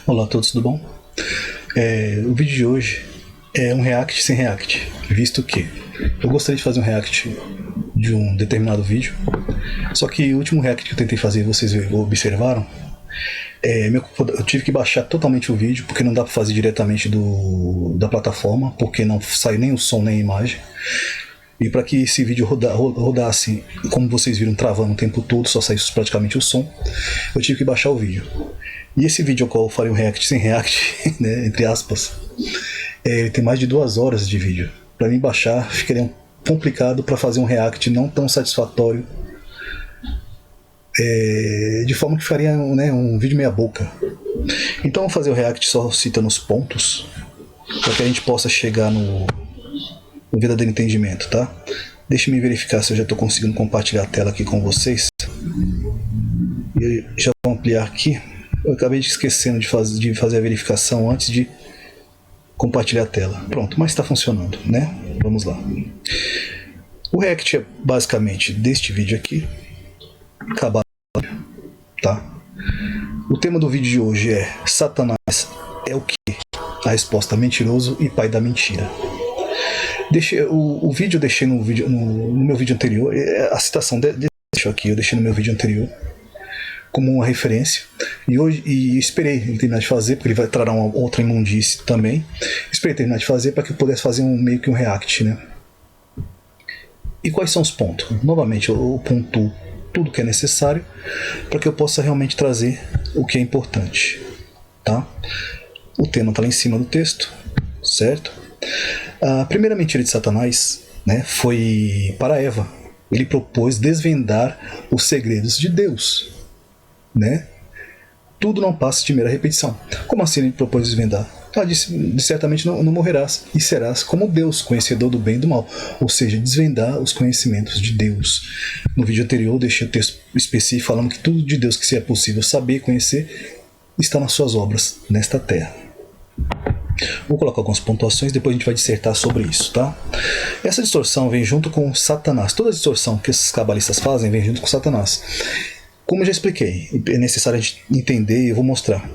Olá a todos, tudo bom? O vídeo de hoje é um react sem react, visto que eu gostaria de fazer um react de um determinado vídeo, só que o último react que eu tentei fazer, vocês observaram, eu tive que baixar totalmente o vídeo, porque não dá para fazer diretamente da plataforma, porque não sai nem o som nem a imagem. E para que esse vídeo rodasse, como vocês viram, travando o tempo todo, só saísse praticamente o som, eu tive que baixar o vídeo. E esse vídeo ao qual eu farei um react sem react, né, entre aspas, ele tem mais de 2 horas de vídeo. Para mim baixar ficaria complicado para fazer um react não tão satisfatório, de forma que ficaria um vídeo meia boca. Então eu vou fazer o react só citando os pontos, para que a gente possa chegar no verdadeiro entendimento, tá? Deixa-me verificar se eu já estou conseguindo compartilhar a tela aqui com vocês. E já vou ampliar aqui. Eu acabei esquecendo de fazer a verificação antes de compartilhar a tela. Pronto, mas está funcionando, né? Vamos lá. O react é basicamente deste vídeo aqui. Cabala, tá? O tema do vídeo de hoje é: Satanás é o que? A resposta: mentiroso e pai da mentira. O vídeo eu deixei no meu vídeo anterior. A citação deixo aqui, eu deixei no meu vídeo anterior como uma referência, e esperei ele terminar de fazer, porque ele vai trará uma outra imundície também. Esperei terminar de fazer para que eu pudesse fazer meio que um react, né? E quais são os pontos? Novamente, eu pontuo tudo que é necessário para que eu possa realmente trazer o que é importante, tá? O tema está lá em cima do texto, certo? A primeira mentira de Satanás, né, foi para Eva. Ele propôs desvendar os segredos de Deus, né? Tudo não passa de mera repetição. Como assim ele propôs desvendar? Ela disse: certamente não morrerás, e serás como Deus, conhecedor do bem e do mal. Ou seja, desvendar os conhecimentos de Deus. No vídeo anterior eu deixei o texto específico falando que tudo de Deus que se é possível saber e conhecer está nas suas obras nesta terra. Vou colocar algumas pontuações, depois a gente vai dissertar sobre isso, tá? Essa distorção vem junto com Satanás. Toda distorção que esses cabalistas fazem vem junto com Satanás. Como eu já expliquei, é necessário a gente entender e eu vou mostrar.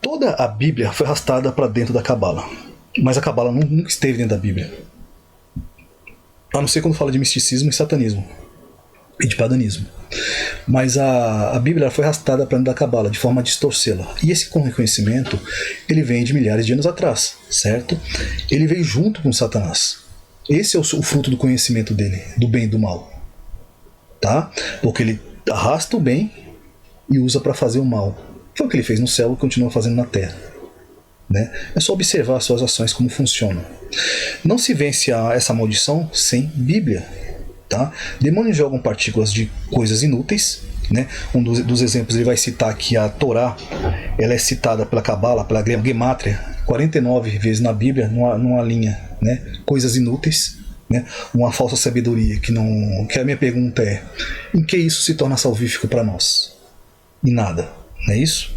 Toda a Bíblia foi arrastada para dentro da Cabala, mas a Cabala nunca esteve dentro da Bíblia. A não ser quando fala de misticismo e satanismo e de paganismo. Mas a Bíblia foi arrastada para dentro da Cabala de forma a distorcê-la. E esse reconhecimento, ele vem de milhares de anos atrás, certo? Ele veio junto com Satanás. Esse é o fruto do conhecimento dele, do bem e do mal, tá? Porque ele arrasta o bem e usa para fazer o mal. Foi o que ele fez no céu e continua fazendo na terra, né? É só observar as suas ações, como funcionam. Não se vence essa maldição sem Bíblia, tá? Demônios jogam partículas de coisas inúteis, né? Um dos exemplos ele vai citar aqui a Torá. Ela é citada pela Cabala, pela Gemátria, 49 vezes na Bíblia, numa linha, né? Coisas inúteis, né? Uma falsa sabedoria que a minha pergunta é: em que isso se torna salvífico para nós? Em nada, não é isso?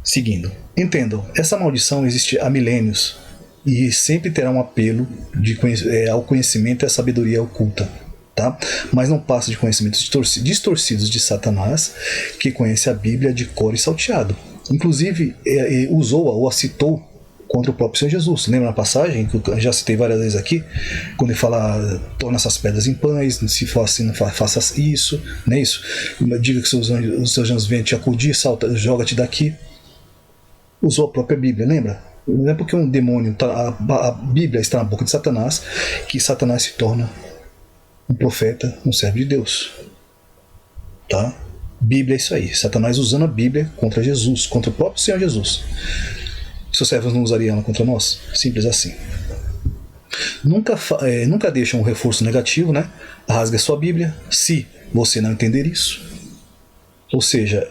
Seguindo, entendam, essa maldição existe há milênios e sempre terá um apelo ao conhecimento e à sabedoria oculta, tá? Mas não passa de conhecimentos distorcidos de Satanás, que conhece a Bíblia de cor e salteado. Inclusive usou-a ou a citou contra o próprio Senhor Jesus. Lembra na passagem que eu já citei várias vezes aqui, quando ele fala: torna essas pedras em pães, se for assim, não faça isso, não é isso? Diga que os seus anjos vêm te acudir, joga-te daqui. Usou a própria Bíblia, lembra? Não é porque um demônio, a Bíblia está na boca de Satanás, que Satanás se torna um profeta, um servo de Deus, tá? Bíblia é isso aí, Satanás usando a Bíblia contra Jesus, contra o próprio Senhor Jesus. Seus servos não usariam ela contra nós? Simples assim. Nunca deixa um reforço negativo, né? Rasgue a sua Bíblia se você não entender isso. Ou seja,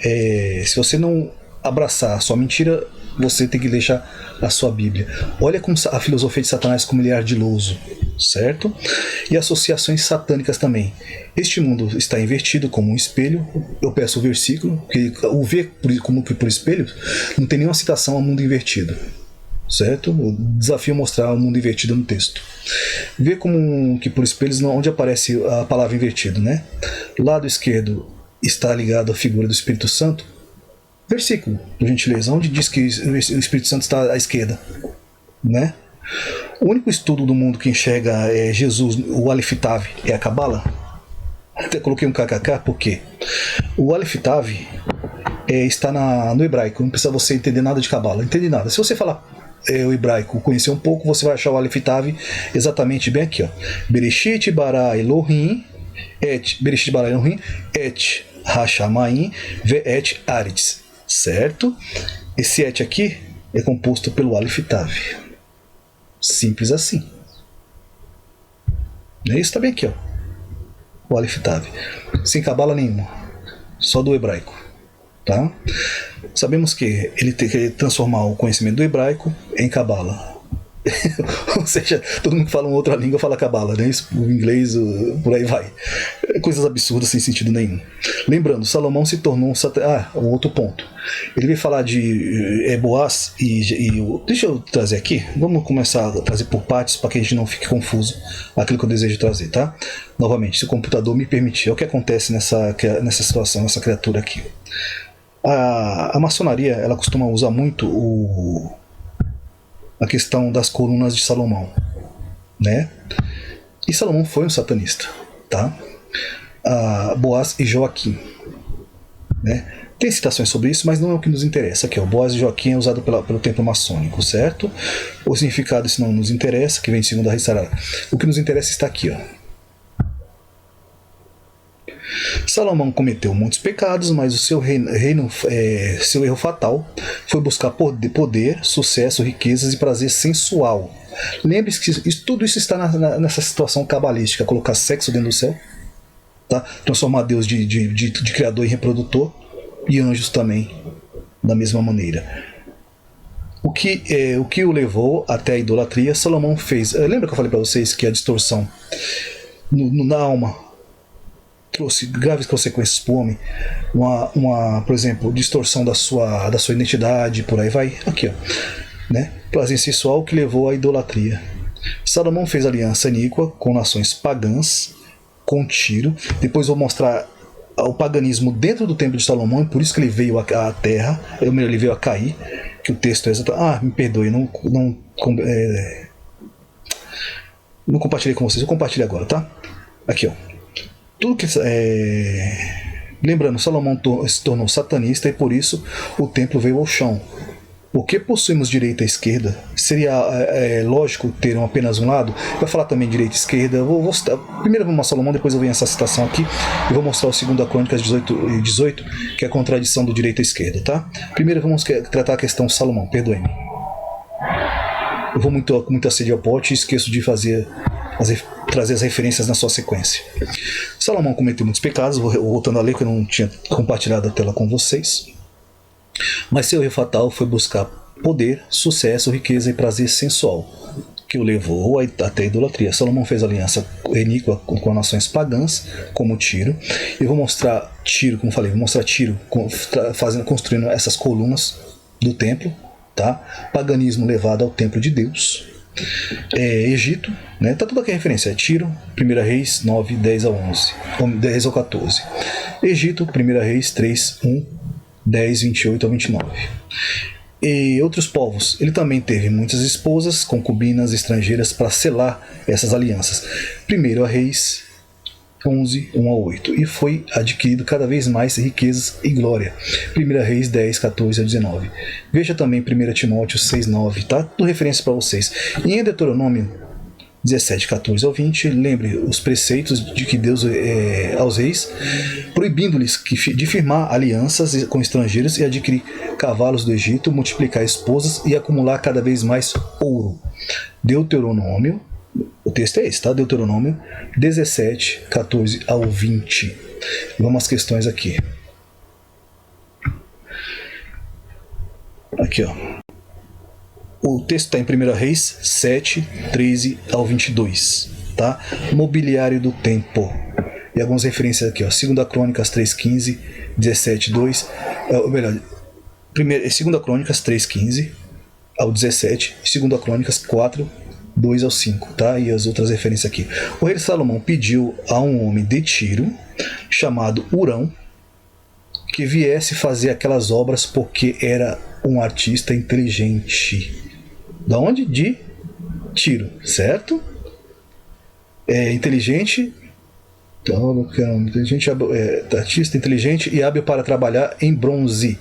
se você não abraçar a sua mentira, você tem que deixar a sua Bíblia. Olha como a filosofia de Satanás, como ele é ardiloso, certo? E associações satânicas também. Este mundo está invertido como um espelho. Eu peço o versículo, porque o ver como que por espelho não tem nenhuma citação ao mundo invertido, certo? Eu desafio mostrar o mundo invertido no texto. Ver como que por espelhos, onde aparece a palavra invertido, né? Lado esquerdo está ligado à figura do Espírito Santo, versículo, por gentileza, onde diz que o Espírito Santo está à esquerda, né? O único estudo do mundo que enxerga Jesus, o Aleph Tav, é a Cabala. Até coloquei um kkk porque o Aleph Tav está no hebraico, não precisa você entender nada de Cabala, não entende nada. Se você falar o hebraico, conhecer um pouco, você vai achar o Aleph Tav exatamente bem aqui, ó. Bereshit bara Elohim Bereshit bara Elohim et Hashamayim ve'et Aretz, certo? Esse et aqui é composto pelo Aleph Tav. Simples assim. Isso está bem aqui, ó. O Aleph Tav. Sem cabala nenhuma. Só do hebraico. Tá? Sabemos que ele tem que transformar o conhecimento do hebraico em cabala. Ou seja, todo mundo que fala uma outra língua fala cabala, né? O inglês, por aí vai. Coisas absurdas sem sentido nenhum. Lembrando, Salomão se tornou um outro ponto. Ele veio falar de Boaz deixa eu trazer aqui. Vamos começar a trazer por partes para que a gente não fique confuso aquilo que eu desejo trazer, tá? Novamente, se o computador me permitir, é o que acontece nessa situação, nessa criatura aqui. A maçonaria, ela costuma usar muito a questão das colunas de Salomão, né? E Salomão foi um satanista, tá? Boaz e Joaquim, né? Tem citações sobre isso, mas não é o que nos interessa. Aqui, ó, Boaz e Joaquim é usado pelo templo maçônico, certo? O significado isso não nos interessa, que vem de 2 Reis Sará. O que nos interessa está aqui, ó. Salomão cometeu muitos pecados, mas o seu seu erro fatal foi buscar poder, sucesso, riquezas e prazer sensual. Lembre-se que tudo isso está nessa situação cabalística, colocar sexo dentro do céu, tá? Transformar Deus de criador em reprodutor, e anjos também, da mesma maneira. O que o levou até a idolatria, Salomão fez. Lembra que eu falei para vocês que a distorção na alma trouxe graves consequências para o homem, por exemplo, distorção da sua identidade, por aí vai, aqui, ó, né? Prazer sensual que levou à idolatria. Salomão fez aliança iníqua com nações pagãs, com Tiro. Depois vou mostrar o paganismo dentro do templo de Salomão, e por isso que ele veio à terra, ele veio a cair, que o texto é exatamente... me perdoe, não compartilhei com vocês, eu compartilho agora, tá? Aqui, ó. Tudo que lembrando, Salomão se tornou satanista e por isso o templo veio ao chão. Porque possuímos direita e esquerda, seria lógico ter apenas um lado? Vai falar também direita e esquerda. Primeiro vamos mostrar Salomão, depois eu venho essa citação aqui e vou mostrar o 2 Crônicas 18, que é a contradição do direita e esquerda, tá? Primeiro vamos tratar a questão Salomão, perdoe-me. Eu vou muito a sede ao pote e esqueço de trazer as referências na sua sequência. Salomão cometeu muitos pecados, voltando a ler que eu não tinha compartilhado a tela com vocês. Mas seu erro fatal foi buscar poder, sucesso, riqueza e prazer sensual, que o levou até a idolatria. Salomão fez aliança iníqua com nações pagãs, como Tiro. Eu vou mostrar Tiro, como falei, Tiro construindo essas colunas do templo, tá? Paganismo levado ao templo de Deus. Egito, né? Tá tudo aqui a referência, Tiro, 1 Reis 9, 10 ao 11, 10 ao 14. Egito, 1 Reis 3, 1, 10, 28 ao 29. E outros povos. Ele também teve muitas esposas, concubinas estrangeiras para selar essas alianças. 1 Reis 11, 1 a 8. E foi adquirido cada vez mais riquezas e glória. 1 Reis 10, 14 a 19. Veja também 1 Timóteo 6, 9. Tá? Tudo referência para vocês. E em Deuteronômio 17, 14 ao 20, lembre os preceitos de que Deus aos reis, proibindo-lhes de firmar alianças com estrangeiros e adquirir cavalos do Egito, multiplicar esposas e acumular cada vez mais ouro. Deuteronômio, o texto é esse, tá? Deuteronômio 17, 14 ao 20. Vamos às questões aqui. Aqui, ó. O texto está em 1 Reis 7, 13 ao 22. Tá? Mobiliário do templo. E algumas referências aqui. 2 Crônicas 3, 15, 17, 2. Ou melhor, 2 Crônicas 3, 15 ao 17. 2 Crônicas 4, 2 ao 5. Tá? E as outras referências aqui. O rei Salomão pediu a um homem de Tiro, chamado Hurão, que viesse fazer aquelas obras porque era um artista inteligente. Da onde? De Tiro, certo? Inteligente, artista inteligente e hábil para trabalhar em bronze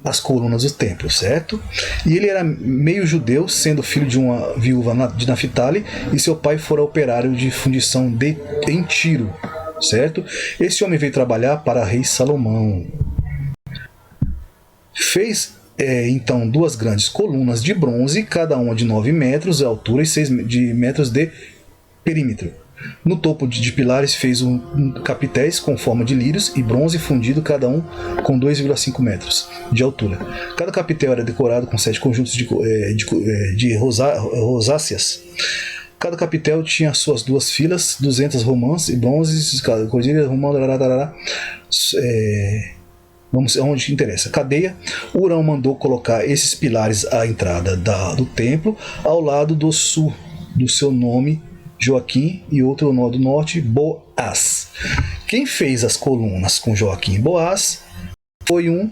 as colunas do templo, certo? E ele era meio judeu, sendo filho de uma viúva de Naphtali, e seu pai fora operário de fundição em Tiro, certo? Esse homem veio trabalhar para rei Salomão. Fez então 2 grandes colunas de bronze, cada uma de 9 metros de altura e 6 metros de perímetro. No topo de pilares fez capitéis com forma de lírios e bronze fundido, cada um com 2,5 metros de altura. Cada capitel era decorado com 7 conjuntos de rosáceas. Cada capitel tinha suas 2 filas, 200 romãs e bronzes, cordilhas, romã, vamos onde interessa. Cadeia. Hurão mandou colocar esses pilares à entrada do templo, ao lado do sul do seu nome Joaquim e outro no do norte, Boaz. Quem fez as colunas com Joaquim e Boaz foi um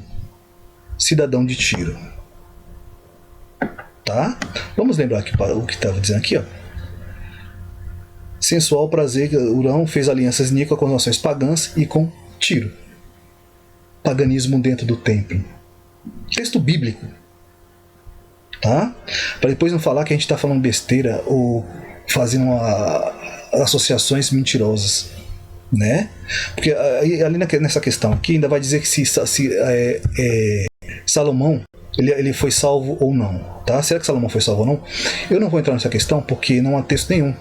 cidadão de Tiro. Tá? Vamos lembrar aqui o que estava dizendo aqui, ó. Sensual prazer, Hurão fez alianças níqueas com as nações pagãs e com Tiro. Paganismo dentro do templo. Texto bíblico. Tá? Para depois não falar que a gente está falando besteira ou fazendo associações mentirosas, né? Porque ali nessa questão aqui ainda vai dizer que se Salomão ele foi salvo ou não, tá? Será que Salomão foi salvo ou não? Eu não vou entrar nessa questão porque não há texto nenhum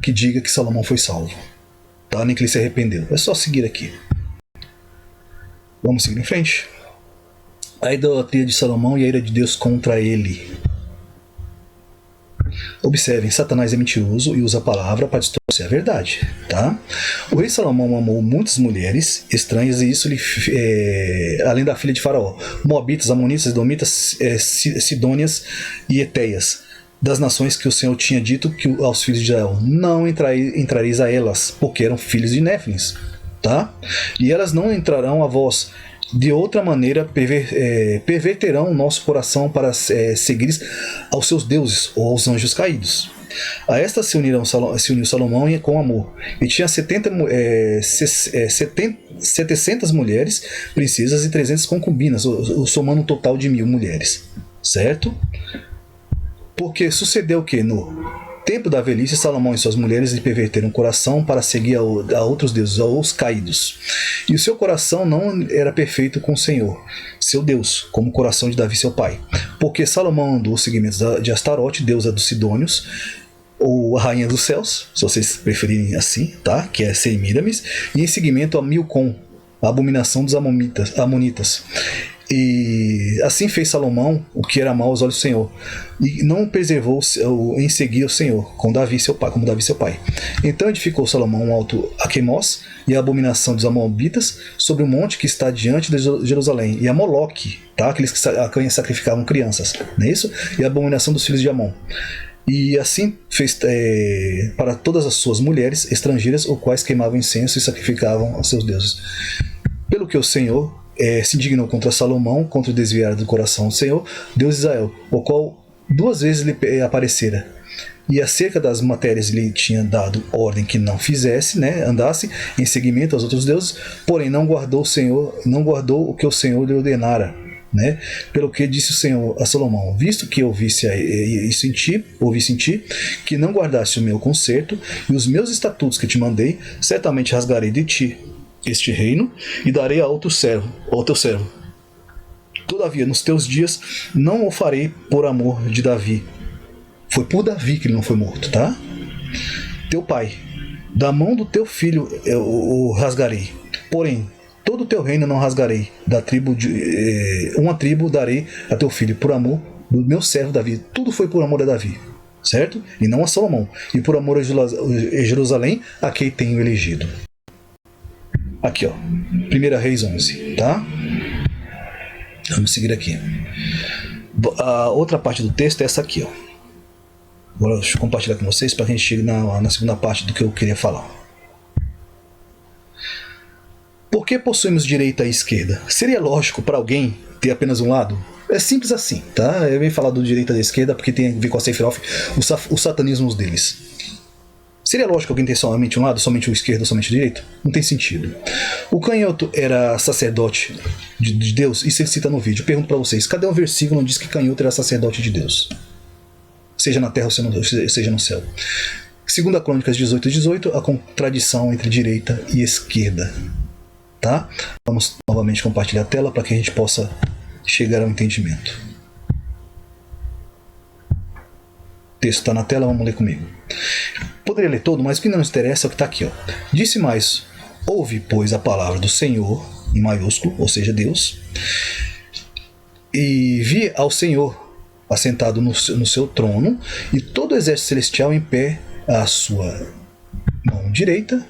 que diga que Salomão foi salvo, tá? Nem que ele se arrependeu. É só seguir aqui. Vamos seguir em frente. A idolatria de Salomão e a ira de Deus contra ele. Observem, Satanás é mentiroso e usa a palavra para distorcer a verdade, tá? O rei Salomão amou muitas mulheres estranhas e isso além da filha de Faraó, Moabitas, Amonitas, Edomitas, Sidônias e Eteias, das nações que o Senhor tinha dito aos filhos de Israel: não entrareis a elas, porque eram filhos de Néfilins, tá? E elas não entrarão a vós. De outra maneira, perverterão o nosso coração para seguir aos seus deuses ou aos anjos caídos. A esta se uniu Salomão com amor. E tinha 700 mulheres, princesas e 300 concubinas, somando um total de 1000 mulheres. Certo? Porque sucedeu o que? No tempo da velhice, Salomão e suas mulheres lhe perverteram o coração para seguir a outros deuses, aos caídos. E o seu coração não era perfeito com o Senhor, seu Deus, como o coração de Davi, seu pai. Porque Salomão andou os seguimentos de Astarote, deusa dos Sidônios, ou a rainha dos céus, se vocês preferirem assim, tá? Que é Semíramis, e em seguimento a Milcom, a abominação dos amonitas. E assim fez Salomão o que era mau aos olhos do Senhor, e não preservou em seguir o Senhor, como Davi seu pai. Então edificou Salomão um alto a Quemós e a abominação dos amonitas sobre o monte que está diante de Jerusalém, e a Moloque, tá? Aqueles que sacrificavam crianças, não é isso? E a abominação dos filhos de Amon. E assim fez para todas as suas mulheres estrangeiras, os quais queimavam incenso e sacrificavam aos seus deuses. Pelo que o Senhor se indignou contra Salomão, contra o desviar do coração do Senhor, Deus de Israel, o qual 2 vezes lhe aparecera. E acerca das matérias lhe tinha dado ordem que não fizesse, né, andasse em seguimento aos outros deuses, porém não guardou o que o Senhor lhe ordenara, né? Pelo que disse o Senhor a Salomão: visto que ouvisse em ti, que não guardaste o meu concerto e os meus estatutos que te mandei, certamente rasgarei de ti este reino e darei ao teu servo. Todavia, nos teus dias não o farei por amor de Davi. Foi por Davi que ele não foi morto, tá? Teu pai, da mão do teu filho eu o rasgarei. Porém, todo o teu reino não rasgarei. Uma tribo darei a teu filho por amor do meu servo Davi. Tudo foi por amor a Davi, certo? E não a Salomão. E por amor a Jerusalém, a quem tenho elegido. Aqui, ó, 1 Reis 11, tá? Vamos seguir aqui. A outra parte do texto é essa aqui, ó. Agora deixa eu compartilhar com vocês para que a gente chegue na segunda parte do que eu queria falar. Por que possuímos direita e esquerda? Seria lógico para alguém ter apenas um lado? É simples assim, tá? Eu venho falar do direita e da esquerda porque tem a ver com a Sephiroth, os satanismos deles. Seria lógico alguém ter somente um lado, somente o esquerdo, somente o direito? Não tem sentido. O canhoto era sacerdote de Deus, isso ele cita no vídeo. Eu pergunto para vocês, cadê o versículo onde diz que canhoto era sacerdote de Deus? Seja na terra ou seja no céu. 2 Crônicas 18:18, a contradição entre direita e esquerda. Tá? Vamos novamente compartilhar a tela para que a gente possa chegar ao entendimento. O texto está na tela, vamos ler comigo. Poderia ler todo, mas o que não nos interessa é o que está aqui. Ó. Disse mais: ouve, pois, a palavra do Senhor, em maiúsculo, ou seja, Deus, e vi ao Senhor assentado no seu trono, e todo o exército celestial em pé à sua mão direita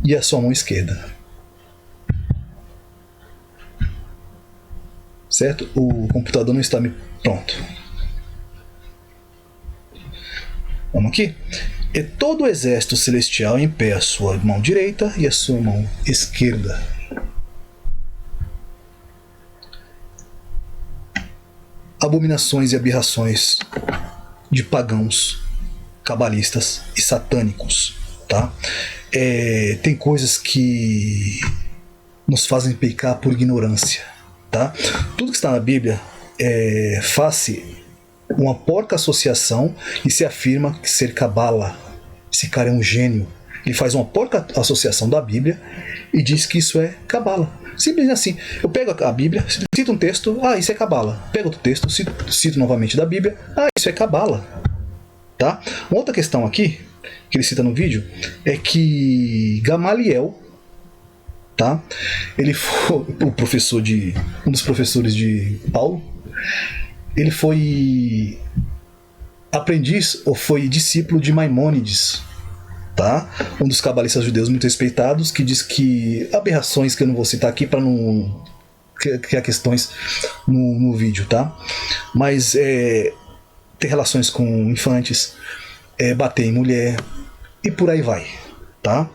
e à sua mão esquerda. Certo? O computador não está pronto. Vamos aqui? E todo o exército celestial em pé à sua mão direita e à sua mão esquerda. Abominações e aberrações de pagãos, cabalistas e satânicos, tá? Tem coisas que nos fazem pecar por ignorância, tá? Tudo que está na Bíblia faz-se uma porca associação e se afirma ser cabala. Esse cara é um gênio. Ele faz uma porca associação da Bíblia e diz que isso é cabala. Simples assim. Eu pego a Bíblia, cito um texto, isso é cabala. Pego outro texto, cito novamente da Bíblia, isso é cabala. Tá? Uma outra questão aqui, que ele cita no vídeo, é que Gamaliel, tá? Ele foi um dos professores de Paulo. Ele foi aprendiz ou foi discípulo de Maimônides, tá? Um dos cabalistas judeus muito respeitados, que diz que aberrações que eu não vou citar aqui para não criar questões no vídeo, tá? Mas ter relações com infantes, bater em mulher e por aí vai, tá?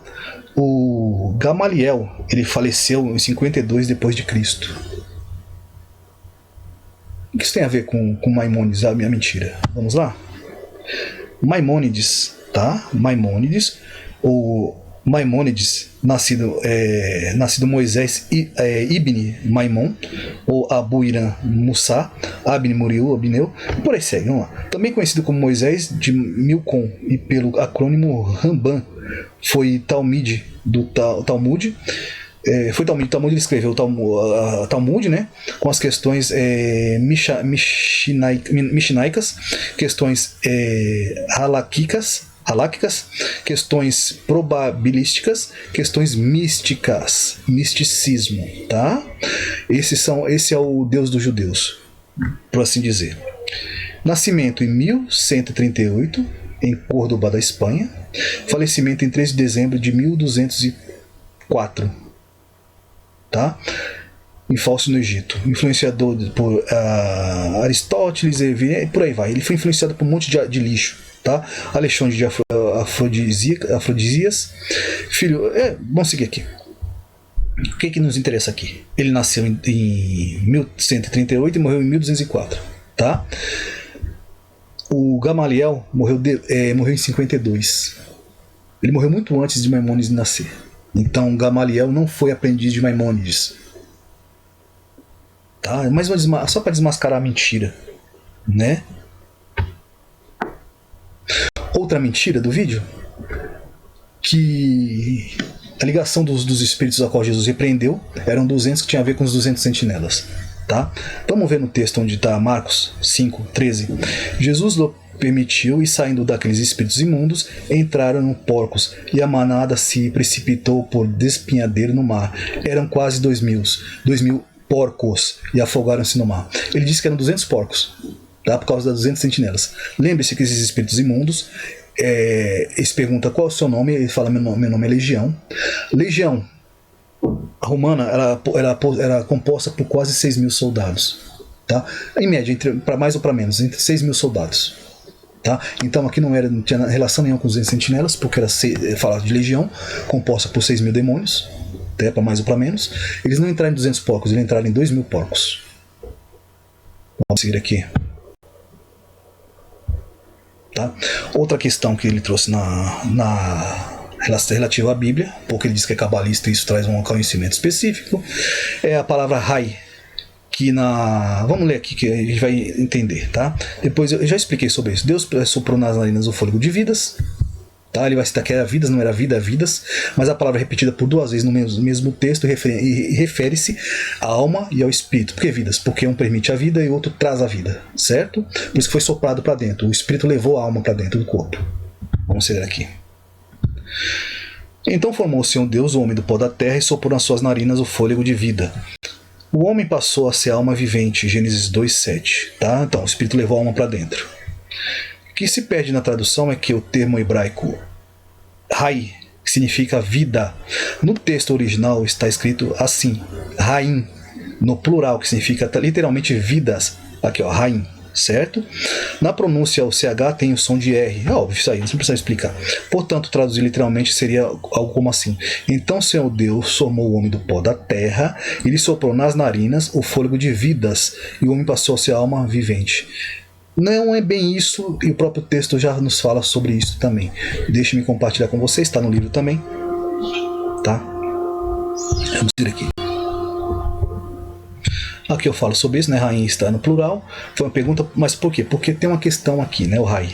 O Gamaliel, ele faleceu em 52 depois de Cristo. O que isso tem a ver com Maimônides, a minha mentira? Vamos lá? Maimônides, tá? Maimônides, nascido Moisés Ibn Maimon, ou Abu Iram Musa, Abne Muriu, Abneu, por aí segue, vamos lá. Também conhecido como Moisés de Milcom e pelo acrônimo Ramban, foi Talmide do Talmud. Foi Talmud, ele escreveu o Talmud, né, com as questões mishnaicas, questões halakicas, questões probabilísticas, questões místicas, misticismo, tá? Esse é o Deus dos judeus, por assim dizer. Nascimento em 1138, em Córdoba, da Espanha. Falecimento em 3 de dezembro de 1204, tá? Em Falso, no Egito. Influenciador por Aristóteles, por aí vai. Ele foi influenciado por um monte de lixo, tá? Alexandre de Afrodisias. Filho, vamos seguir aqui. O que nos interessa aqui? Ele nasceu em 1138 e morreu em 1204, tá? O Gamaliel morreu em 52. Ele morreu muito antes de Maimônides nascer. Então Gamaliel não foi aprendiz de Maimônides, tá? Mas só para desmascarar a mentira, né? Outra mentira do vídeo, que a ligação dos espíritos a qual Jesus repreendeu eram 200 que tinha a ver com os 200 sentinelas, tá? Vamos ver no texto onde está Marcos 5:13. Jesus permitiu, e saindo daqueles espíritos imundos, entraram no porcos, e a manada se precipitou por despinhadeiro no mar. Eram quase 2.000 porcos, e afogaram-se no mar. Ele disse que eram 200 porcos, tá? Por causa das 200 sentinelas. Lembre-se que esses espíritos imundos, eles perguntam qual é o seu nome, ele fala: meu nome é Legião. Legião romana era composta por quase 6.000 soldados, tá? Em média, para mais ou para menos, entre 6.000 soldados. Tá? Então aqui não tinha relação nenhuma com os 200 sentinelas, porque era falado de legião, composta por 6.000 demônios, até para mais ou para menos. Eles não entraram em 200 porcos, eles entraram em 2.000 porcos. Vamos seguir aqui. Tá? Outra questão que ele trouxe relativa à Bíblia, porque ele diz que é cabalista e isso traz um conhecimento específico, é a palavra Rai. Vamos ler aqui que a gente vai entender, tá? Depois eu já expliquei sobre isso. Deus soprou nas narinas o fôlego de vidas, tá? Ele vai citar que era vidas, não era vida, é vidas, mas a palavra é repetida por 2 vezes no mesmo texto e refere-se à alma e ao espírito. Por que vidas? Porque um permite a vida e o outro traz a vida, certo? Por isso que foi soprado para dentro. O espírito levou a alma para dentro do corpo. Vamos ver aqui. Então formou o Senhor Deus o homem do pó da terra e soprou nas suas narinas o fôlego de vida. O homem passou a ser alma vivente, Gênesis 2:7. Tá? Então, o espírito levou a alma para dentro. O que se perde na tradução é que o termo hebraico Rai, que significa vida, no texto original está escrito assim, Raim, no plural, que significa literalmente vidas. Aqui, ó, Raim. Certo? Na pronúncia, o CH tem o som de R. É óbvio isso aí, não precisa explicar. Portanto, traduzir literalmente seria algo como assim. Então o Senhor Deus formou o homem do pó da terra, e lhe soprou nas narinas o fôlego de vidas, e o homem passou a ser alma vivente. Não é bem isso, e o próprio texto já nos fala sobre isso também. Deixe-me compartilhar com vocês, está no livro também. Tá? Vamos ver aqui. Aqui eu falo sobre isso, né? Rainha está no plural. Foi uma pergunta, mas por quê? Porque tem uma questão aqui, né? O Rai.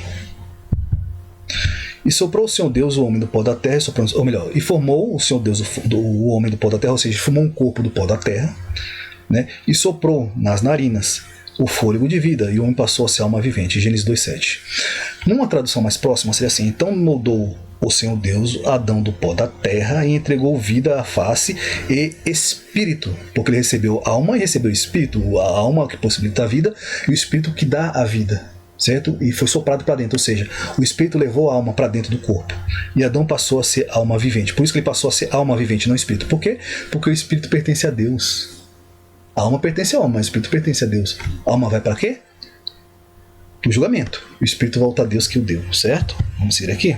E soprou o Senhor Deus o homem do pó da terra, ou melhor, e formou o Senhor Deus o homem do pó da terra, ou seja, formou um corpo do pó da terra, né? E soprou nas narinas o fôlego de vida, e o homem passou a ser alma vivente. Gênesis 2:7. Numa tradução mais próxima seria assim: então moldou o Senhor Deus Adão do pó da terra e entregou vida à face e espírito, porque ele recebeu alma e recebeu espírito, a alma que possibilita a vida e o espírito que dá a vida, certo? E foi soprado para dentro, ou seja, o espírito levou a alma para dentro do corpo e Adão passou a ser alma vivente. Por isso que ele passou a ser alma vivente, não espírito. Por quê? Porque o espírito pertence a Deus. A alma pertence à alma, mas o espírito pertence a Deus. A alma vai para quê? O julgamento. O espírito volta a Deus que o deu, certo? Vamos seguir aqui.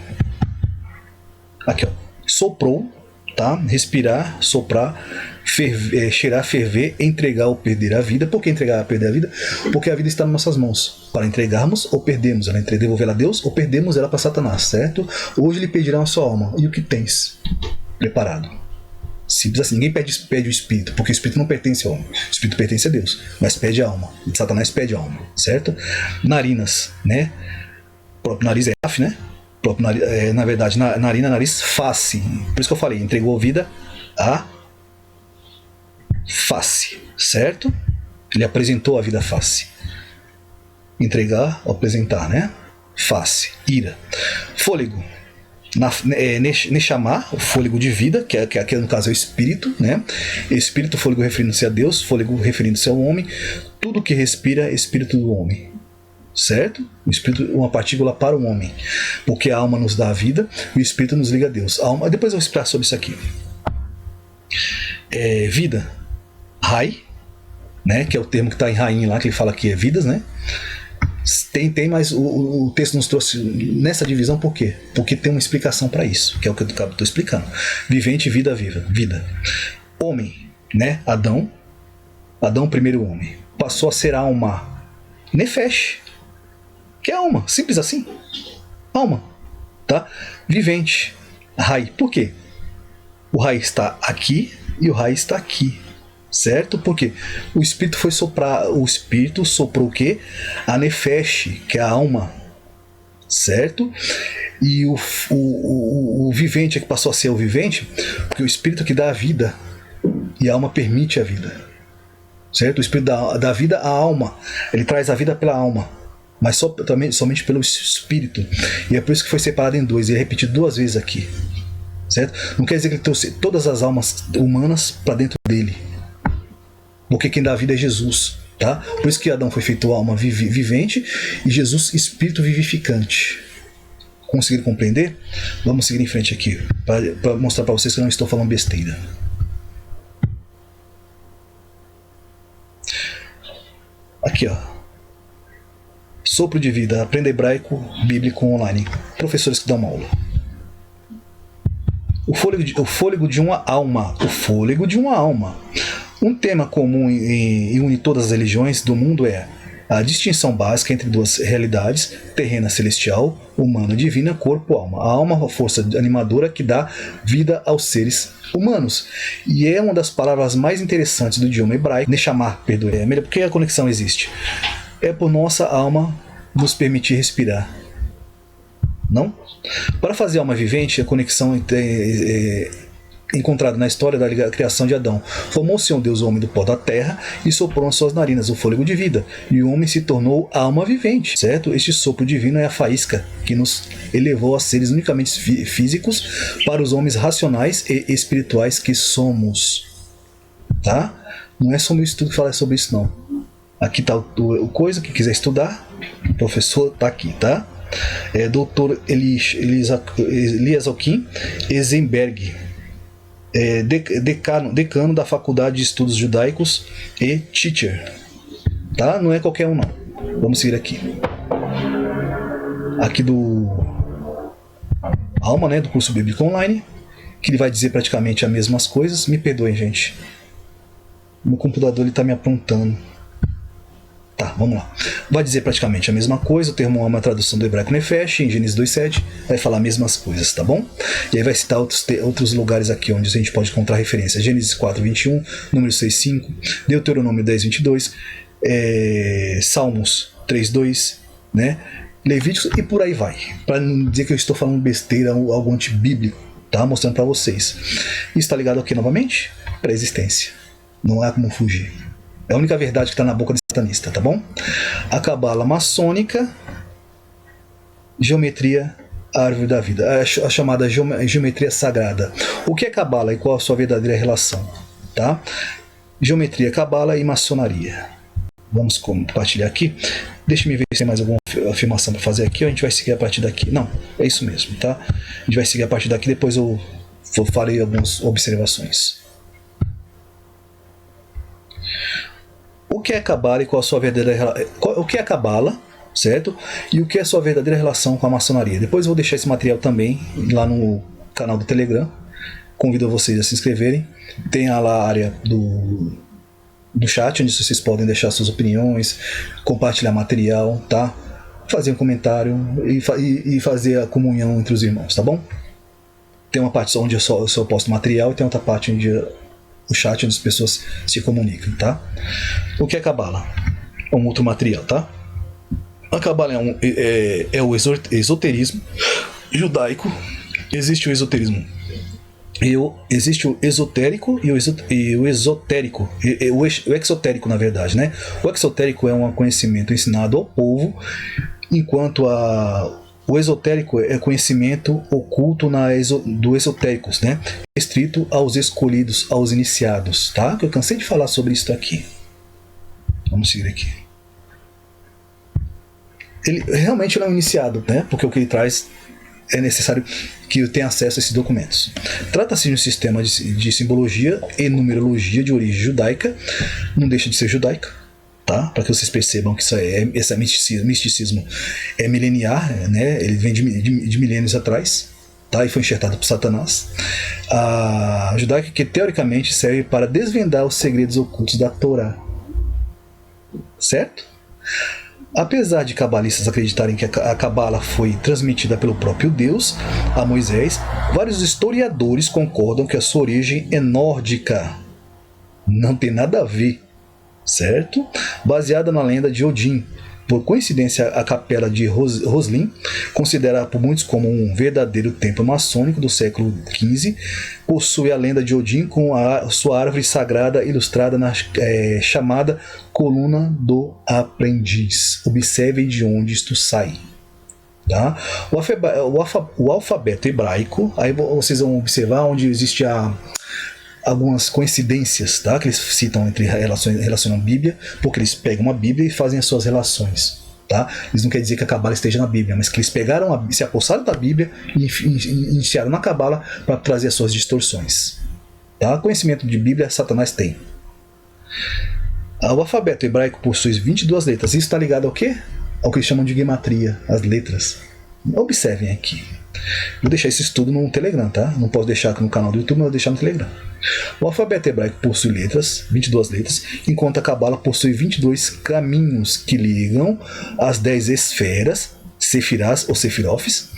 Aqui, ó. Soprou, tá? Respirar, soprar, cheirar, ferver, entregar ou perder a vida. Por que entregar ou perder a vida? Porque a vida está nas nossas mãos. Para entregarmos ou perdermos ela, devolvê-la a Deus ou perdemos ela para Satanás, certo? Hoje ele pedirá a sua alma. E o que tens preparado? Simples assim, ninguém pede o espírito, porque o espírito não pertence ao homem. O espírito pertence a Deus, mas pede a alma. Satanás pede a alma, certo? Narinas, né? O próprio nariz é af, né? Na verdade, narina, nariz, face. Por isso que eu falei, entregou vida à face, certo? Ele apresentou a vida à face. Entregar, apresentar, né? Face, ira. Fôlego. Neshama, o fôlego de vida, que aqui no caso é o espírito, né? Espírito, fôlego referindo-se a Deus, fôlego referindo-se ao homem. Tudo que respira é espírito do homem. Certo? O espírito é uma partícula para o homem, porque a alma nos dá a vida e o espírito nos liga a Deus. A alma, depois eu vou explicar sobre isso aqui. Vida, Rai, né? Que é o termo que está em Raim lá, que ele fala que é vidas, né? Tem, mas o texto nos trouxe nessa divisão por quê? Porque tem uma explicação para isso, que é o que eu estou explicando. Vivente, vida, viva, vida. Homem, né? Adão, primeiro homem, passou a ser alma, Nefesh, que é alma, simples assim. Alma, tá? Vivente, Rai. Por quê? O Rai está aqui e o Rai está aqui. Certo? Porque o espírito foi soprar, o espírito soprou o quê? A Nefesh, que é a alma. Certo? E o vivente é que passou a ser o vivente, porque o espírito que dá a vida e a alma permite a vida. Certo? O espírito dá vida à alma, ele traz a vida pela alma, mas somente pelo espírito. E é por isso que foi separado em dois, e é repetido 2 vezes aqui. Certo? Não quer dizer que ele trouxe todas as almas humanas para dentro dele. Porque quem dá a vida é Jesus, tá? Por isso que Adão foi feito alma vivente e Jesus espírito vivificante. Conseguiram compreender? Vamos seguir em frente aqui, para mostrar para vocês que eu não estou falando besteira. Aqui, ó. Sopro de vida, aprenda hebraico, bíblico online. Professores que dão uma aula. O fôlego de uma alma. O fôlego de uma alma. Um tema comum e une todas as religiões do mundo é a distinção básica entre duas realidades, terrena celestial, humana divina, corpo alma. A alma é uma força animadora que dá vida aos seres humanos. E é uma das palavras mais interessantes do idioma hebraico. Neshama, perdoe. Melhor porque a conexão existe. É por nossa alma nos permitir respirar. Não? Para fazer a alma vivente, a conexão encontrada na história da criação de Adão. Formou o Senhor Deus o homem do pó da terra e soprou nas suas narinas o fôlego de vida. E o homem se tornou alma vivente, certo? Este sopro divino é a faísca que nos elevou a seres unicamente físicos para os homens racionais e espirituais que somos. Tá? Não é só meu estudo que fala sobre isso, não. Aqui está o coisa que quiser estudar. O professor está aqui, tá? É Dr. Elias Alquim Eisenberg, decano da Faculdade de Estudos Judaicos e teacher, tá? Não é qualquer um, não. Vamos seguir aqui do Alma, né, do curso bíblico online, que ele vai dizer praticamente as mesmas coisas. Me perdoem, gente, meu computador está me aprontando. Tá, vamos lá. Vai dizer praticamente a mesma coisa. O termo alma é a tradução do hebraico Nefesh, em Gênesis 2:7, vai falar as mesmas coisas, tá bom? E aí vai citar outros lugares aqui onde a gente pode encontrar referência. Gênesis 4:21, número 6:5, Deuteronômio 10:22, Salmos 3:2, né? Levíticos e por aí vai. Para não dizer que eu estou falando besteira ou algo antibíblico, tá? Mostrando para vocês. E está ligado aqui novamente? Pré-existência. Não há como fugir. É a única verdade que está na boca do satanista, tá bom? A cabala maçônica, geometria, árvore da vida, a chamada geometria sagrada. O que é cabala e qual a sua verdadeira relação? Tá? Geometria, cabala e maçonaria. Vamos compartilhar aqui. Deixa-me ver se tem mais alguma afirmação para fazer aqui, ou a gente vai seguir a partir daqui. Não, é isso mesmo, tá? A gente vai seguir a partir daqui, depois eu farei algumas observações. O que é Cabala e qual a sua verdadeira o que é Cabala, certo? E o que é a sua verdadeira relação com a maçonaria? Depois eu vou deixar esse material também lá no canal do Telegram. Convido vocês a se inscreverem. Tem lá a área do chat, onde vocês podem deixar suas opiniões, compartilhar material, tá? Fazer um comentário e fazer a comunhão entre os irmãos, tá bom? Tem uma parte onde eu só posto material e tem outra parte onde o chat onde as pessoas se comunicam, tá? O que é Cabala? É um outro material, tá? A Cabala é o esoterismo judaico. Existe o esoterismo. Existe o esotérico e o esotérico. O exotérico, na verdade, né? O exotérico é um conhecimento ensinado ao povo, enquanto o esotérico é conhecimento oculto do esotéricos, né? Restrito aos escolhidos, aos iniciados, tá? Que eu cansei de falar sobre isso aqui. Vamos seguir aqui. Ele realmente não é um iniciado, né? Porque o que ele traz é necessário que eu tenha acesso a esses documentos. Trata-se de um sistema de simbologia e numerologia de origem judaica, não deixa de ser judaica, tá? Para que vocês percebam que esse misticismo é mileniar, né? Ele vem de milênios atrás, tá? E foi enxertado por Satanás. A judaica que teoricamente serve para desvendar os segredos ocultos da Torá, certo? Apesar de cabalistas acreditarem que a Cabala foi transmitida pelo próprio Deus a Moisés, vários historiadores concordam que a sua origem é nórdica. Não tem nada a ver, certo? Baseada na lenda de Odin. Por coincidência, a capela de Roslin, considerada por muitos como um verdadeiro templo maçônico do século XV, possui a lenda de Odin com a sua árvore sagrada ilustrada na chamada Coluna do Aprendiz. Observem de onde isto sai. Tá? O alfabeto hebraico, aí vocês vão observar onde existe algumas coincidências, tá? Que eles citam relacionam a Bíblia, porque eles pegam uma Bíblia e fazem as suas relações, tá? Eles não querem dizer que a Cabala esteja na Bíblia, mas que eles pegaram, se apossaram da Bíblia e iniciaram na Cabala para trazer as suas distorções, tá? Conhecimento de Bíblia Satanás tem. O alfabeto hebraico possui 22 letras. Isso está ligado ao quê? ao que eles chamam de gematria, as letras. Observem aqui. Vou deixar esse estudo no Telegram, tá? Não posso deixar aqui no canal do YouTube, mas vou deixar no Telegram. O alfabeto hebraico possui letras, 22 letras, enquanto a Cabala possui 22 caminhos que ligam as 10 esferas, sefirás ou sefirofes,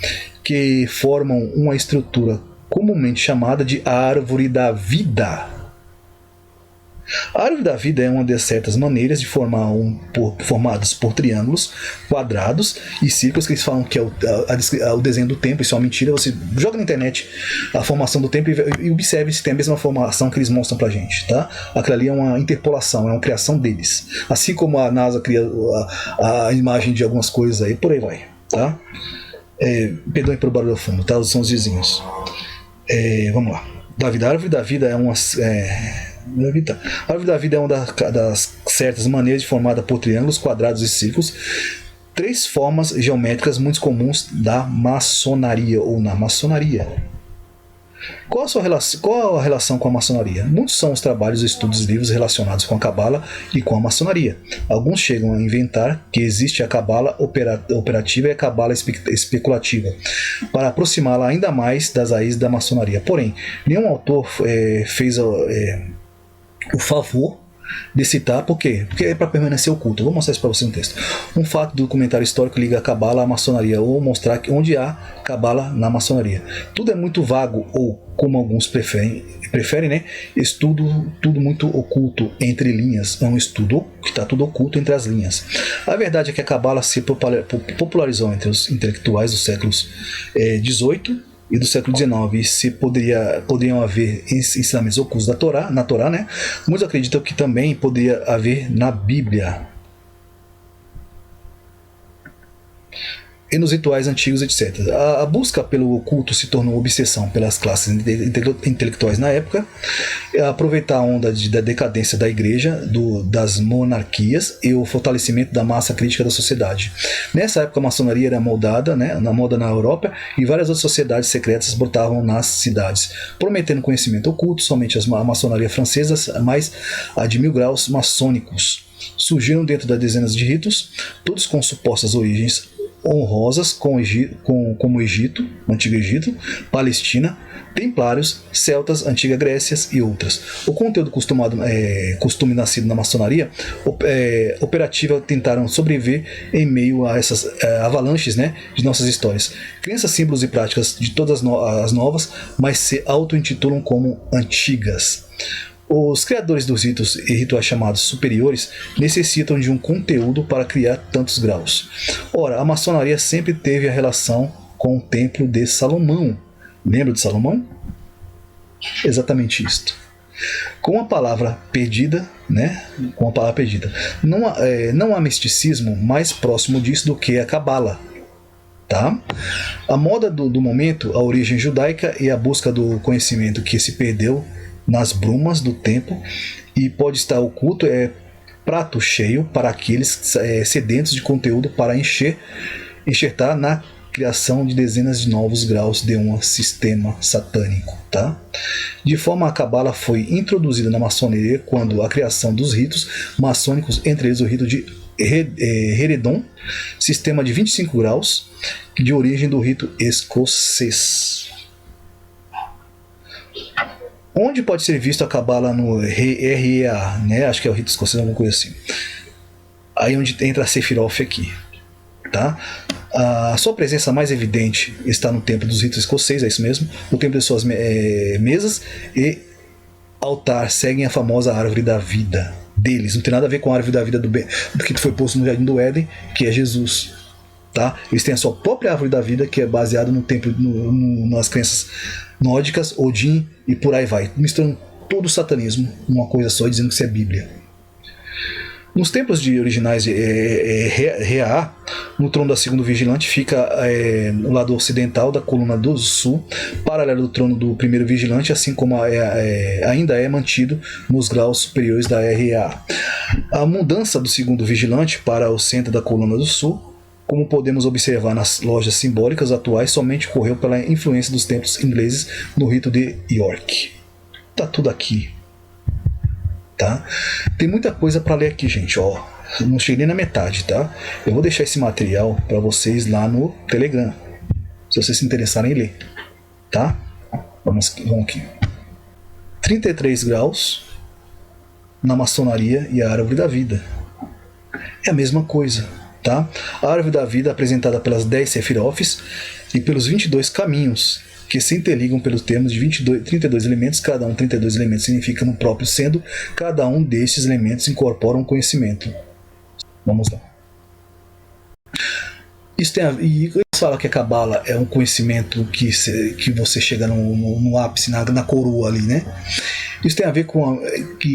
que formam uma estrutura comumente chamada de árvore da vida. A árvore da vida é uma das certas maneiras de formar formados por triângulos, quadrados e círculos, que eles falam que é o desenho do tempo. Isso é uma mentira. Você joga na internet a formação do tempo e observe se tem a mesma formação que eles mostram pra gente, tá? Aquilo ali é uma interpolação, é uma criação deles. Assim como a NASA cria a imagem de algumas coisas aí, por aí vai, tá? Perdoem pelo barulho ao fundo, tá? São os vizinhos. Vamos lá. A árvore da vida é uma... A árvore da vida é uma das certas maneiras de formada por triângulos, quadrados e círculos, 3 formas geométricas muito comuns da maçonaria ou na maçonaria. Qual a relação com a maçonaria? Muitos são os trabalhos e estudos livros relacionados com a Cabala e com a maçonaria. Alguns chegam a inventar que existe a Cabala operativa e a Cabala especulativa, para aproximá-la ainda mais das raízes da maçonaria. Porém, nenhum autor fez o favor de citar. Por quê? Porque é para permanecer oculto. Eu vou mostrar isso para você no texto. Um fato do documentário histórico liga a Cabala à maçonaria, ou mostrar onde há Cabala na maçonaria. Tudo é muito vago, ou, como alguns preferem, né? Tudo muito oculto entre linhas. É um estudo que está tudo oculto entre as linhas. A verdade é que a Cabala se popularizou entre os intelectuais dos séculos XVIII e do século XIX, e se poderiam haver ensinamentos ocultos na Torá, né? Muitos acreditam que também poderia haver na Bíblia. E nos rituais antigos, etc. A busca pelo oculto se tornou obsessão pelas classes intelectuais na época. Aproveitar a onda da decadência da igreja, das monarquias e o fortalecimento da massa crítica da sociedade. Nessa época a maçonaria era moldada, né, na moda na Europa, e várias outras sociedades secretas brotavam nas cidades, prometendo conhecimento oculto. Somente a maçonaria francesa, mais a de 1000 graus maçônicos, surgiram dentro das dezenas de ritos, todos com supostas origens honrosas, como o Egito, o Antigo Egito, Palestina, Templários, Celtas, Antiga Grécia e outras. O conteúdo costume nascido na maçonaria operativa tentaram sobreviver em meio a essas avalanches, né, de nossas histórias. Crenças, símbolos e práticas de todas as novas, mas se auto-intitulam como antigas. Os criadores dos ritos e rituais chamados superiores necessitam de um conteúdo para criar tantos graus. Ora, a maçonaria sempre teve a relação com o Templo de Salomão. Lembra de Salomão? Exatamente isto. Com a palavra perdida, né? Com a palavra perdida. Não há misticismo mais próximo disso do que a Cabala. Tá? A moda do momento, a origem judaica e a busca do conhecimento que se perdeu nas brumas do tempo e pode estar oculto, prato cheio para aqueles sedentos de conteúdo para enxertar na criação de dezenas de novos graus de um sistema satânico. Tá? De forma a Cabala foi introduzida na maçonaria quando a criação dos ritos maçônicos, entre eles o rito de Heredon, sistema de 25 graus, de origem do rito escocês. Onde pode ser visto a Cabala no REA, né? Acho que é o rito escocês, alguma coisa assim. Aí onde entra a Sephiroth aqui. Tá? A sua presença mais evidente está no templo dos ritos escoceses, é isso mesmo. O templo de suas mesas e altar seguem a famosa árvore da vida deles. Não tem nada a ver com a árvore da vida do que foi posto no Jardim do Éden, que é Jesus. Tá? Eles têm a sua própria árvore da vida, que é baseada no templo, nas crenças nórdicas, Odin e por aí vai, misturando todo o satanismo numa coisa só, dizendo que isso é Bíblia. Nos templos originais de Rea, no trono da segunda vigilante fica no lado ocidental da coluna do sul, paralelo do trono do primeiro vigilante, assim como ainda é mantido nos graus superiores da Rea. A mudança do segundo vigilante para o centro da coluna do sul, como podemos observar nas lojas simbólicas atuais, somente ocorreu pela influência dos templos ingleses no rito de York. Tá tudo aqui. Tá? Tem muita coisa para ler aqui, gente. Ó. Não cheguei nem na metade, tá? Eu vou deixar esse material para vocês lá no Telegram, se vocês se interessarem em ler, tá? Vamos aqui. 33 graus na maçonaria e a árvore da vida. É a mesma coisa, tá? A árvore da vida é apresentada pelas 10 sefirofes e pelos 22 caminhos, que se interligam pelos termos de 32 elementos. Cada um 32 elementos significa no próprio sendo, cada um destes elementos incorpora um conhecimento. Vamos lá. Isso tem e eles falam que a Cabala é um conhecimento que você chega no ápice, na coroa ali, né? Isso tem a ver com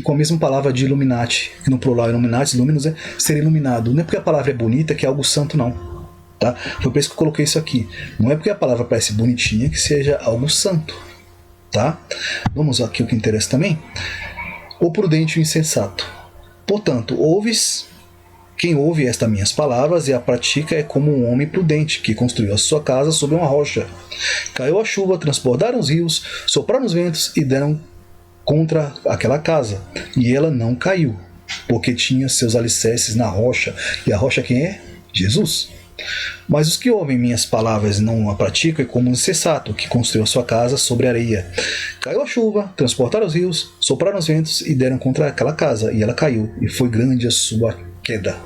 a mesma palavra de Illuminati, que no plural Illuminati, Luminous é ser iluminado. Não é porque a palavra é bonita que é algo santo, não. Tá? Foi por isso que eu coloquei isso aqui. Não é porque a palavra parece bonitinha que seja algo santo. Tá? Vamos aqui o que interessa também. O prudente e o insensato. Portanto, quem ouve estas minhas palavras e a pratica é como um homem prudente que construiu a sua casa sobre uma rocha. Caiu a chuva, transbordaram os rios, sopraram os ventos e deram contra aquela casa. E ela não caiu, porque tinha seus alicerces na rocha. E a rocha quem é? Jesus. Mas os que ouvem minhas palavras e não a praticam é como um insensato que construiu a sua casa sobre areia. Caiu a chuva, transportaram os rios, sopraram os ventos e deram contra aquela casa. E ela caiu, e foi grande a sua queda.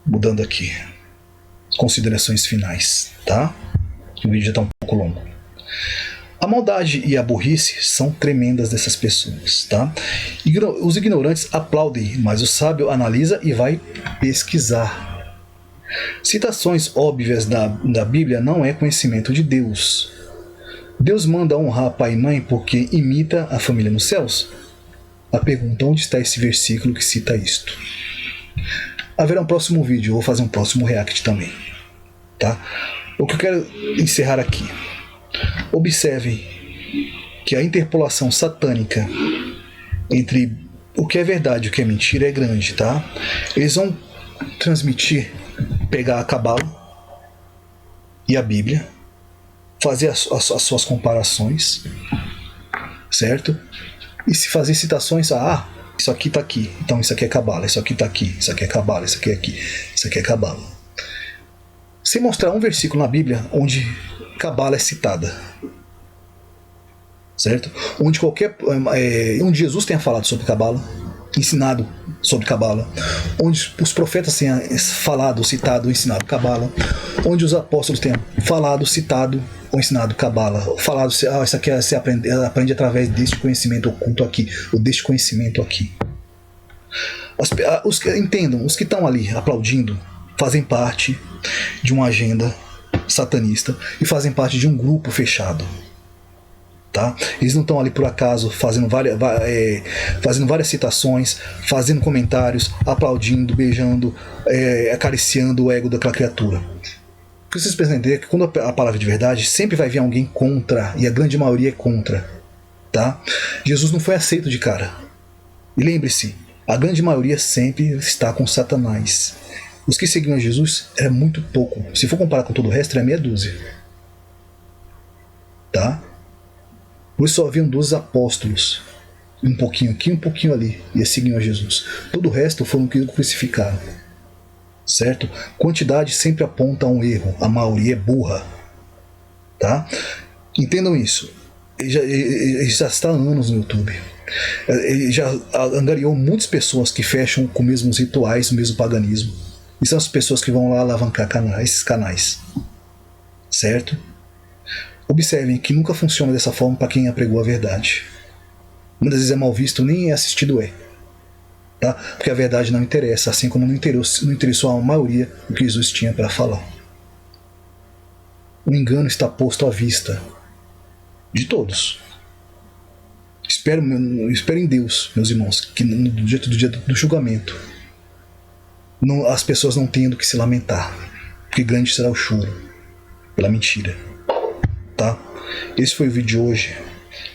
Mudando aqui, considerações finais, tá? O vídeo já está um pouco longo. A maldade e a burrice são tremendas dessas pessoas, tá? Os ignorantes aplaudem, mas o sábio analisa e vai pesquisar. Citações óbvias da Bíblia não é conhecimento de Deus. Deus manda honrar pai e mãe porque imita a família nos céus? A pergunta: onde está esse versículo que cita isto? Haverá um próximo vídeo, eu vou fazer um próximo react também, tá? O que eu quero encerrar aqui: observem que a interpolação satânica entre o que é verdade e o que é mentira é grande, tá? Eles vão pegar a Cabala e a Bíblia, fazer as suas comparações, certo? E se fazer citações, isso aqui está aqui, então isso aqui é Cabala, isso aqui está aqui, isso aqui é Cabala, isso aqui é aqui, isso aqui é Cabala. Sem mostrar um versículo na Bíblia onde Cabala é citada, certo? Onde Jesus tenha falado sobre Cabala, ensinado sobre Cabala, onde os profetas tenham falado, citado, ensinado Cabala, onde os apóstolos tenham falado, citado ou ensinado Cabala, falado, isso aqui você aprende através deste conhecimento oculto aqui, ou deste conhecimento aqui. Entendam, os que estão ali aplaudindo fazem parte de uma agenda satanista e fazem parte de um grupo fechado. Tá? Eles não estão ali por acaso fazendo várias citações, fazendo comentários, aplaudindo, beijando, acariciando o ego daquela criatura. Porque vocês precisam entender que quando a palavra é de verdade, sempre vai vir alguém contra, e a grande maioria é contra. Tá? Jesus não foi aceito de cara. E lembre-se, a grande maioria sempre está com Satanás. Os que seguiam Jesus era muito pouco. Se for comparar com todo o resto, era meia dúzia. Tá? Por isso só haviam 12 apóstolos. Um pouquinho aqui, um pouquinho ali. E seguiam a Jesus. Todo o resto foram que crucificaram. Certo? Quantidade sempre aponta a um erro. A maioria é burra. Tá? Entendam isso. Ele já está há anos no YouTube. Ele já angariou muitas pessoas que fecham com os mesmos rituais, o mesmo paganismo. E são as pessoas que vão lá alavancar esses canais. Certo? Observem que nunca funciona dessa forma para quem apregou a verdade. Muitas vezes é mal visto, nem assistido é. Tá? Porque a verdade não interessa, assim como não interessou a maioria o que Jesus tinha para falar. O engano está posto à vista de todos. Espero em Deus, meus irmãos, que no dia do julgamento as pessoas não tenham do que se lamentar, porque grande será o choro pela mentira. Tá? Esse foi o vídeo de hoje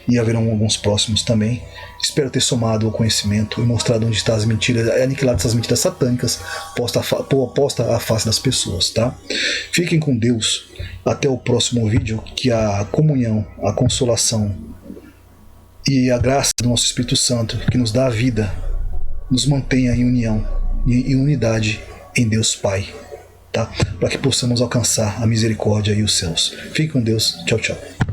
e haverão alguns próximos também. Espero ter somado ao conhecimento e mostrado onde estão as mentiras, aniquilado essas mentiras satânicas posta à face das pessoas. Tá? Fiquem com Deus. Até o próximo vídeo. Que a comunhão, a consolação e a graça do nosso Espírito Santo, que nos dá a vida, nos mantenha em união e em unidade em Deus Pai, tá? Para que possamos alcançar a misericórdia e os céus. Fique com Deus. Tchau, tchau.